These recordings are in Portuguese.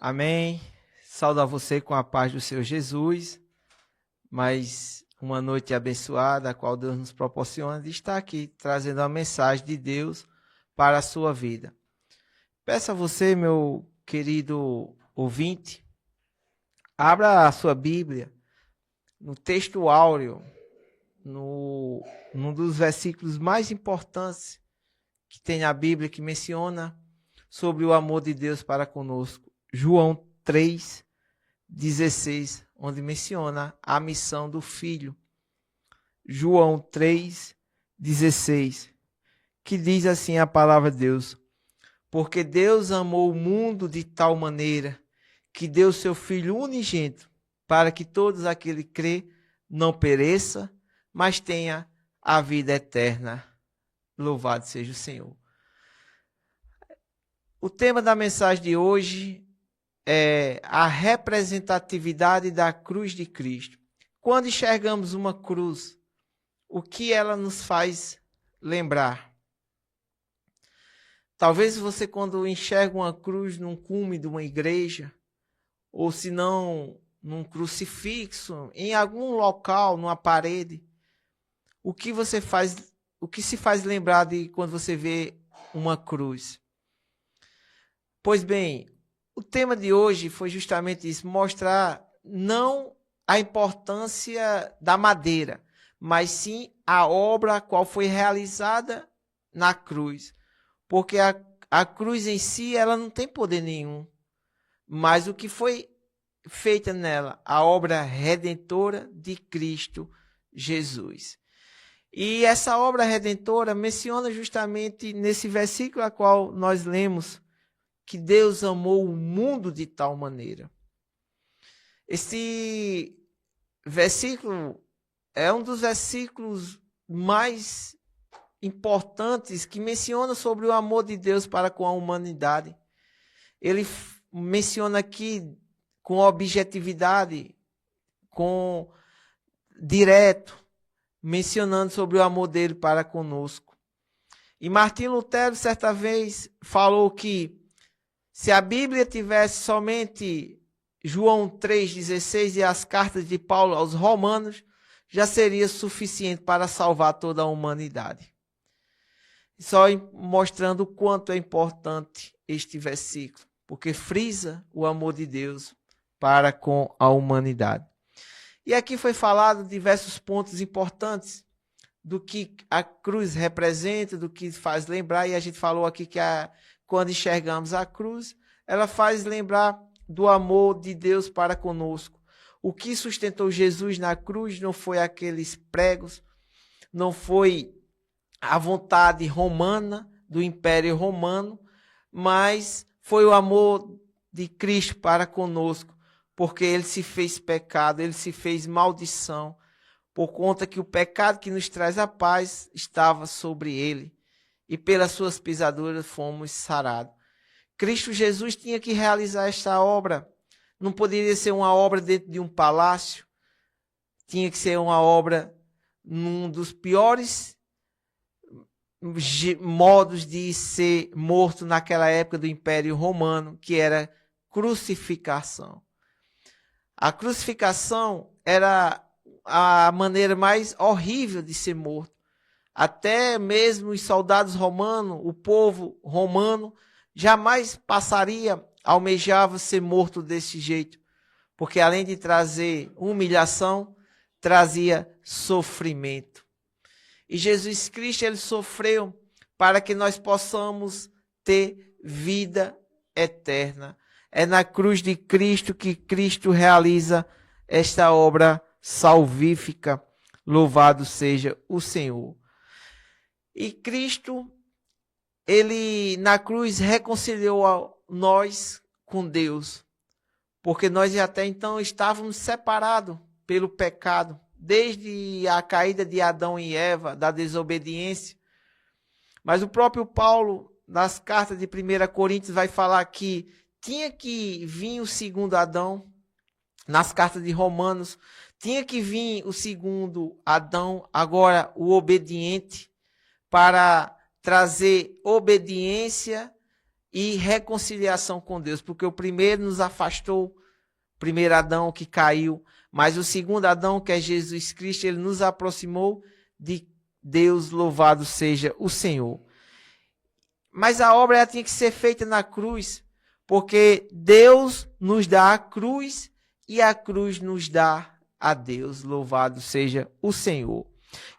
Amém. Saúdo a você com a paz do Senhor Jesus. Mais uma noite abençoada, a qual Deus nos proporciona de estar aqui trazendo a mensagem de Deus para a sua vida. Peço a você, meu querido ouvinte, abra a sua Bíblia no texto áureo, num dos versículos mais importantes que tem na Bíblia, que menciona sobre o amor de Deus para conosco. João 3,16, onde menciona a missão do Filho. João 3,16, que diz assim a palavra de Deus: porque Deus amou o mundo de tal maneira que deu seu Filho unigênito, para que todos aquele que crê não pereça, mas tenha a vida eterna. Louvado seja o Senhor. O tema da mensagem de hoje é a representatividade da cruz de Cristo. Quando enxergamos uma cruz, o que ela nos faz lembrar? Talvez você, quando enxerga uma cruz num cume de uma igreja, ou se não num crucifixo, em algum local, numa parede, o que se faz lembrar de quando você vê uma cruz? Pois bem, o tema de hoje foi justamente isso, mostrar não a importância da madeira, mas sim a obra a qual foi realizada na cruz. Porque a cruz em si, ela não tem poder nenhum, mas o que foi feita nela, a obra redentora de Cristo Jesus. E essa obra redentora menciona justamente nesse versículo a qual nós lemos, que Deus amou o mundo de tal maneira. Esse versículo é um dos versículos mais importantes que menciona sobre o amor de Deus para com a humanidade. Ele menciona aqui com objetividade, com direto, mencionando sobre o amor dele para conosco. E Martim Lutero, certa vez, falou que se a Bíblia tivesse somente João 3,16 e as cartas de Paulo aos Romanos, já seria suficiente para salvar toda a humanidade. Só mostrando o quanto é importante este versículo, porque frisa o amor de Deus para com a humanidade. E aqui foi falado diversos pontos importantes do que a cruz representa, do que faz lembrar, e a gente falou aqui que quando enxergamos a cruz, ela faz lembrar do amor de Deus para conosco. O que sustentou Jesus na cruz não foi aqueles pregos, não foi a vontade romana, do Império Romano, mas foi o amor de Cristo para conosco, porque ele se fez pecado, ele se fez maldição, por conta que o pecado que nos traz a paz estava sobre ele, e pelas suas pisaduras fomos sarados. Cristo Jesus tinha que realizar esta obra. Não poderia ser uma obra dentro de um palácio. Tinha que ser uma obra num dos piores modos de ser morto naquela época do Império Romano, que era crucificação. A crucificação era a maneira mais horrível de ser morto. Até mesmo os soldados romanos, o povo romano, jamais almejava ser morto desse jeito, porque além de trazer humilhação, trazia sofrimento. E Jesus Cristo, ele sofreu para que nós possamos ter vida eterna. É na cruz de Cristo que Cristo realiza esta obra salvífica. Louvado seja o Senhor. E Cristo, ele na cruz reconciliou nós com Deus, porque nós até então estávamos separados pelo pecado, desde a caída de Adão e Eva, da desobediência. Mas o próprio Paulo, nas cartas de 1 Coríntios, vai falar que tinha que vir o segundo Adão. Nas cartas de Romanos, tinha que vir o segundo Adão, agora o obediente, para trazer obediência e reconciliação com Deus, porque o primeiro nos afastou, o primeiro Adão que caiu, mas o segundo Adão, que é Jesus Cristo, ele nos aproximou de Deus, louvado seja o Senhor. Mas a obra ela tinha que ser feita na cruz, porque Deus nos dá a cruz e a cruz nos dá a Deus, louvado seja o Senhor.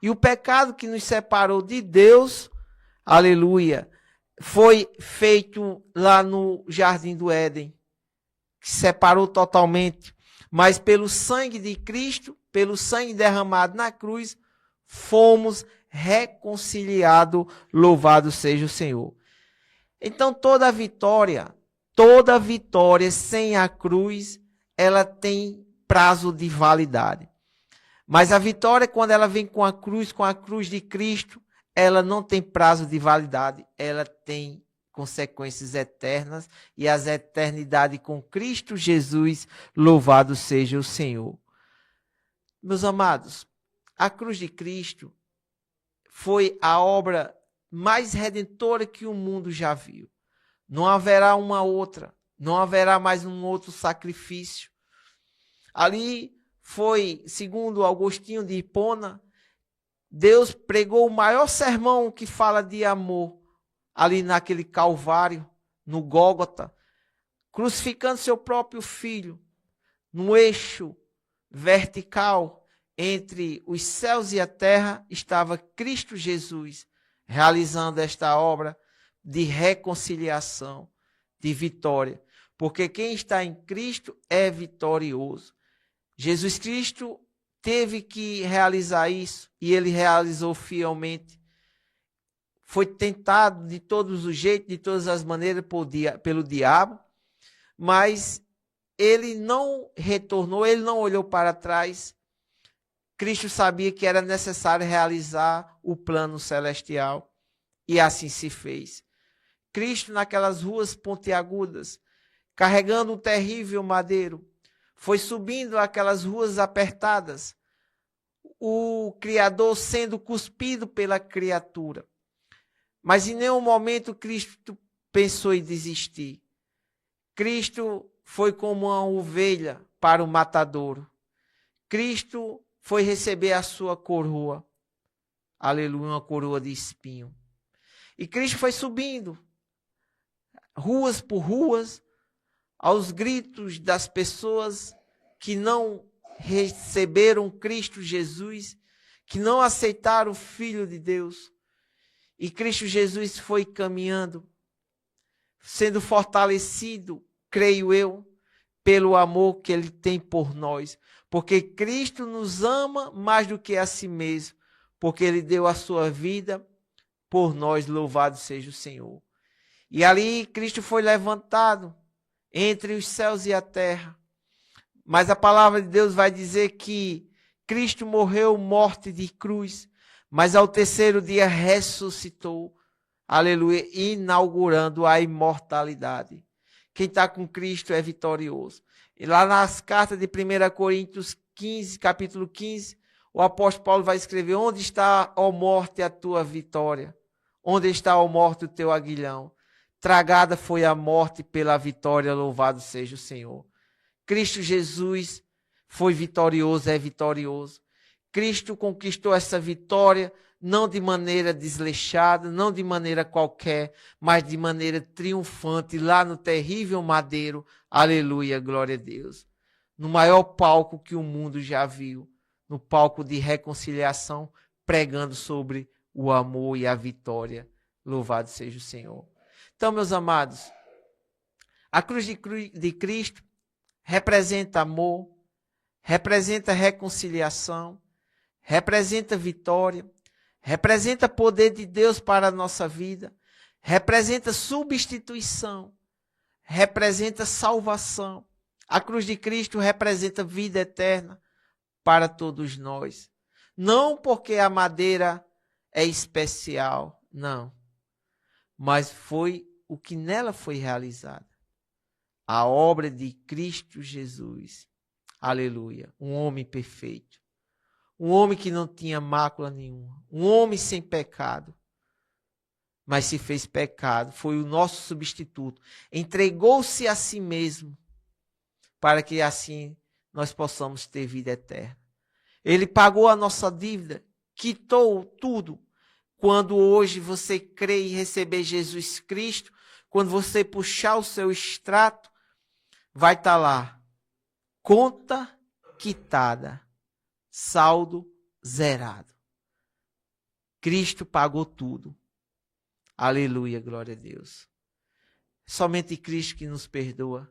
E o pecado que nos separou de Deus, aleluia, foi feito lá no Jardim do Éden, que separou totalmente, mas pelo sangue de Cristo, pelo sangue derramado na cruz, fomos reconciliados, louvado seja o Senhor. Então toda vitória sem a cruz, ela tem prazo de validade. Mas a vitória, quando ela vem com a cruz de Cristo, ela não tem prazo de validade, ela tem consequências eternas e as eternidades com Cristo Jesus, louvado seja o Senhor. Meus amados, a cruz de Cristo foi a obra mais redentora que o mundo já viu. Não haverá uma outra, não haverá mais um outro sacrifício. Ali foi, segundo Agostinho de Hipona, Deus pregou o maior sermão que fala de amor, ali naquele Calvário, no Gólgota, crucificando seu próprio filho, no eixo vertical entre os céus e a terra, estava Cristo Jesus, realizando esta obra de reconciliação, de vitória. Porque quem está em Cristo é vitorioso. Jesus Cristo teve que realizar isso e ele realizou fielmente. Foi tentado de todos os jeitos, de todas as maneiras pelo diabo, mas ele não retornou, ele não olhou para trás. Cristo sabia que era necessário realizar o plano celestial e assim se fez. Cristo, naquelas ruas pontiagudas, carregando um terrível madeiro, foi subindo aquelas ruas apertadas, o Criador sendo cuspido pela criatura. Mas em nenhum momento Cristo pensou em desistir. Cristo foi como uma ovelha para o matadouro. Cristo foi receber a sua coroa. Aleluia, uma coroa de espinho. E Cristo foi subindo, ruas por ruas, aos gritos das pessoas que não receberam Cristo Jesus, que não aceitaram o Filho de Deus. E Cristo Jesus foi caminhando, sendo fortalecido, creio eu, pelo amor que ele tem por nós. Porque Cristo nos ama mais do que a si mesmo, porque ele deu a sua vida por nós, louvado seja o Senhor. E ali Cristo foi levantado entre os céus e a terra. Mas a palavra de Deus vai dizer que Cristo morreu morte de cruz, mas ao terceiro dia ressuscitou, aleluia, inaugurando a imortalidade. Quem está com Cristo é vitorioso. E lá nas cartas de 1 Coríntios 15, capítulo 15, o apóstolo Paulo vai escrever: onde está, ó morte, a tua vitória? Onde está, ó morte, o teu aguilhão? Tragada foi a morte pela vitória, louvado seja o Senhor. Cristo Jesus foi vitorioso, é vitorioso. Cristo conquistou essa vitória não de maneira desleixada, não de maneira qualquer, mas de maneira triunfante lá no terrível madeiro. Aleluia, glória a Deus. No maior palco que o mundo já viu, no palco de reconciliação, pregando sobre o amor e a vitória. Louvado seja o Senhor. Então, meus amados, a cruz de Cristo representa amor, representa reconciliação, representa vitória, representa poder de Deus para a nossa vida, representa substituição, representa salvação. A cruz de Cristo representa vida eterna para todos nós. Não porque a madeira é especial, não. Mas foi o que nela foi realizado. A obra de Cristo Jesus. Aleluia. Um homem perfeito. Um homem que não tinha mácula nenhuma. Um homem sem pecado. mas se fez pecado, foi o nosso substituto. Entregou-se a si mesmo, para que assim nós possamos ter vida eterna. Ele pagou a nossa dívida, quitou tudo. Quando hoje você crê e receber Jesus Cristo, quando você puxar o seu extrato, vai estar lá, conta quitada, saldo zerado. Cristo pagou tudo. Aleluia, glória a Deus. É somente Cristo que nos perdoa.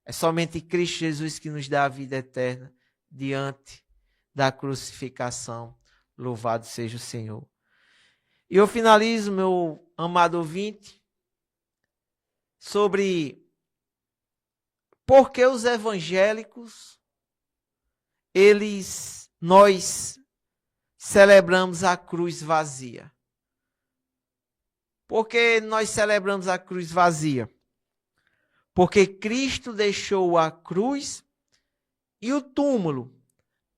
É somente Cristo Jesus que nos dá a vida eterna diante da crucificação. Louvado seja o Senhor. E eu finalizo, meu amado ouvinte, sobre por que os evangélicos, nós celebramos a cruz vazia. Por que nós celebramos a cruz vazia? Porque Cristo deixou a cruz e o túmulo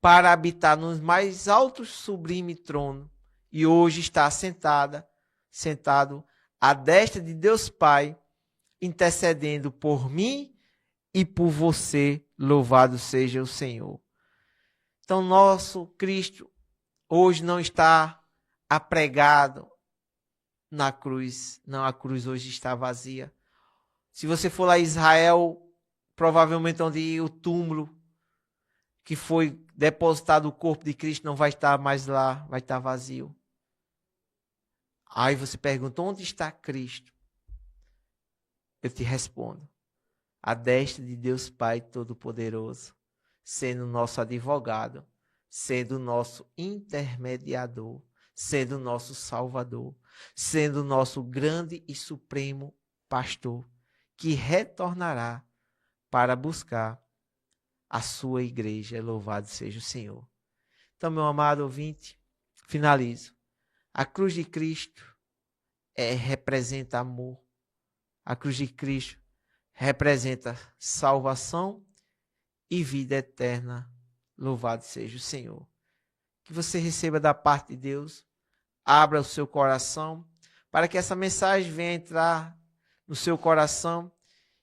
para habitar nos mais altos sublime trono. E hoje está sentado à destra de Deus Pai, intercedendo por mim e por você. Louvado seja o Senhor. Então, nosso Cristo hoje não está apregado na cruz. Não, a cruz hoje está vazia. Se você for lá em Israel, provavelmente onde o túmulo que foi depositado o corpo de Cristo não vai estar mais lá, vai estar vazio. Aí você pergunta, onde está Cristo? Eu te respondo, à destra de Deus Pai Todo-Poderoso, sendo nosso advogado, sendo nosso intermediador, sendo nosso Salvador, sendo nosso grande e supremo pastor, que retornará para buscar a sua igreja. Louvado seja o Senhor. Então, meu amado ouvinte, finalizo. A cruz de Cristo representa amor. A cruz de Cristo representa salvação e vida eterna. Louvado seja o Senhor. Que você receba da parte de Deus, abra o seu coração, para que essa mensagem venha entrar no seu coração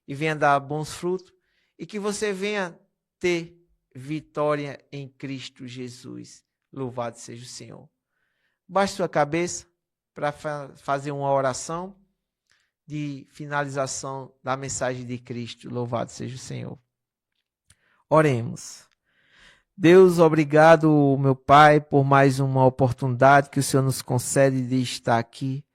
e venha dar bons frutos, e que você venha ter vitória em Cristo Jesus. Louvado seja o Senhor. Baixe sua cabeça para fazer uma oração de finalização da mensagem de Cristo. Louvado seja o Senhor. Oremos. Deus, obrigado, meu Pai, por mais uma oportunidade que o Senhor nos concede de estar aqui,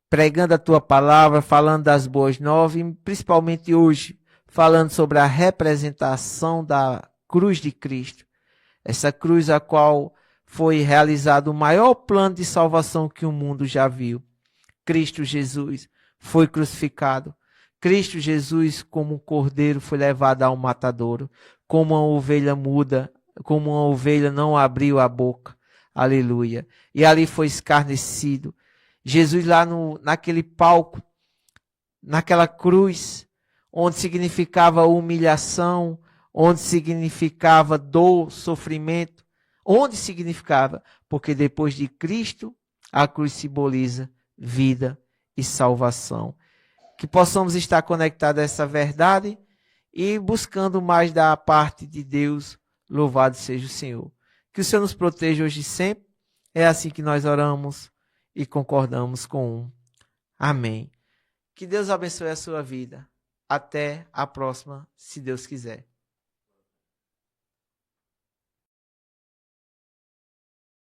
pregando a Tua palavra, falando das boas novas, e principalmente hoje, falando sobre a representação da cruz de Cristo. Essa cruz a qual foi realizado o maior plano de salvação que o mundo já viu. Cristo Jesus foi crucificado. Cristo Jesus, como um cordeiro, foi levado ao matadouro. Como uma ovelha muda, como uma ovelha não abriu a boca. Aleluia. E ali foi escarnecido. Jesus lá naquele palco, naquela cruz, onde significava humilhação, onde significava dor, sofrimento, onde significava, porque depois de Cristo, a cruz simboliza vida e salvação. Que possamos estar conectados a essa verdade e buscando mais da parte de Deus. Louvado seja o Senhor. Que o Senhor nos proteja hoje e sempre. É assim que nós oramos e concordamos com um. Amém. Que Deus abençoe a sua vida. Até a próxima, se Deus quiser.